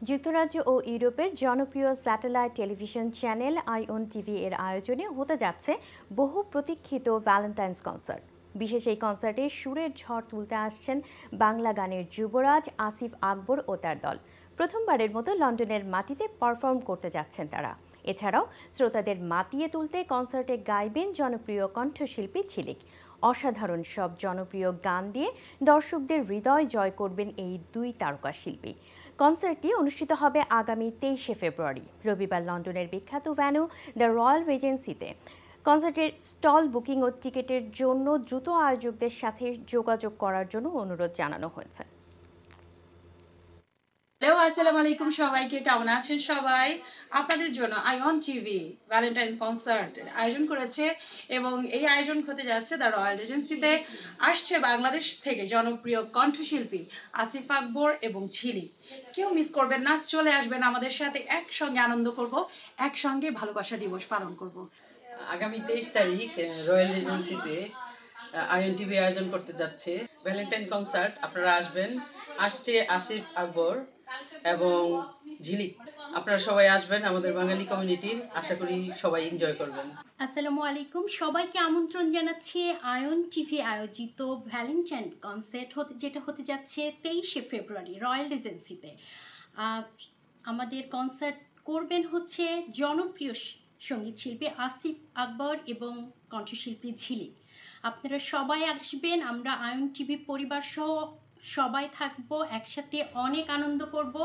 যুক্তরাজ্য ও ইউরোপের জনপ্রিয় স্যাটেলাইট টেলিভিশন চ্যানেল আইওন টিভি এর আয়োজনে হতে যাচ্ছে বহু প্রতীক্ষিত ভ্যালেন্টাইন্স কনসার্ট। বিশেষ এই কনসার্টে সুরের ঝড় তুলতে আসছেন বাংলা গানের যুবরাজ আসিফ আকবর ও তার দল। প্রথমবারের মতো লন্ডনের মাটিতে পারফর্ম করতে যাচ্ছেন তারা। এছাড়াও শ্রোতাদের মাতিয়ে তুলতে কনসার্টে গাইবেন জনপ্রিয় কণ্ঠশিল্পী ঝিলিক। অসাধারণ সব জনপ্রিয় গান দিয়ে দর্শকদের হৃদয় জয় করবেন এই দুই তারকা শিল্পী। কনসার্টটি অনুষ্ঠিত হবে আগামী 23শে ফেব্রুয়ারি রবিবার লন্ডনের বিখ্যাত ভেন্যু দ্য রয়্যাল রিজেন্সিতে। কনসার্টের স্টল বুকিং ও টিকিটের জন্য দ্রুত আয়োজকদের সাথে যোগাযোগ করার জন্য অনুরোধ জানানো হয়েছে। হ্যালো, আসসালামু আলাইকুম সবাইকে। কেমন আছেন সবাই? আপনাদের জন্য আইওন টিভি ভ্যালেন্টাইন কনসার্ট আয়োজন করেছে এবং এই আয়োজন হতে যাচ্ছে দ্য রয়্যাল রিজেন্সিতে। আসছে বাংলাদেশ থেকে জনপ্রিয় কণ্ঠশিল্পী আসিফ আকবর এবং ঝিলিক। কেউ মিস করবেন না, চলে আসবেন আমাদের সাথে, একসঙ্গে আনন্দ করব, একসঙ্গে ভালোবাসা দিবস পালন করব। আগামী 23 তারিখ রয়্যাল রিজেন্সিতে আইএন টিভি আয়োজন করতে যাচ্ছে ভ্যালেন্টাইন কনসার্ট। আপনারা আসবেন। আসছে আসিফ আকবর এবং ঝিলিক। আপনারা সবাই আসবেন আমাদের বাঙালি কমিউনিটির। আশা করি সবাই এনজয় করবেন। আসসালামু আলাইকুম, সবাইকে আমন্ত্রণ জানাচ্ছি আয়ন টিভি আয়োজিত ভ্যালেন্টাইন কনসার্ট যেটা হতে যাচ্ছে 23শে ফেব্রুয়ারি রয়্যাল রিজেন্সিতে। আমাদের কনসার্ট করবেন হচ্ছে জনপ্রিয় সঙ্গীত শিল্পী আসিফ আকবর এবং কণ্ঠশিল্পী ঝিলিক। আপনারা সবাই আসবেন, আমরা আয়ন টিভি পরিবার সহ সবাই থাকবো, একসাথে অনেক আনন্দ করব।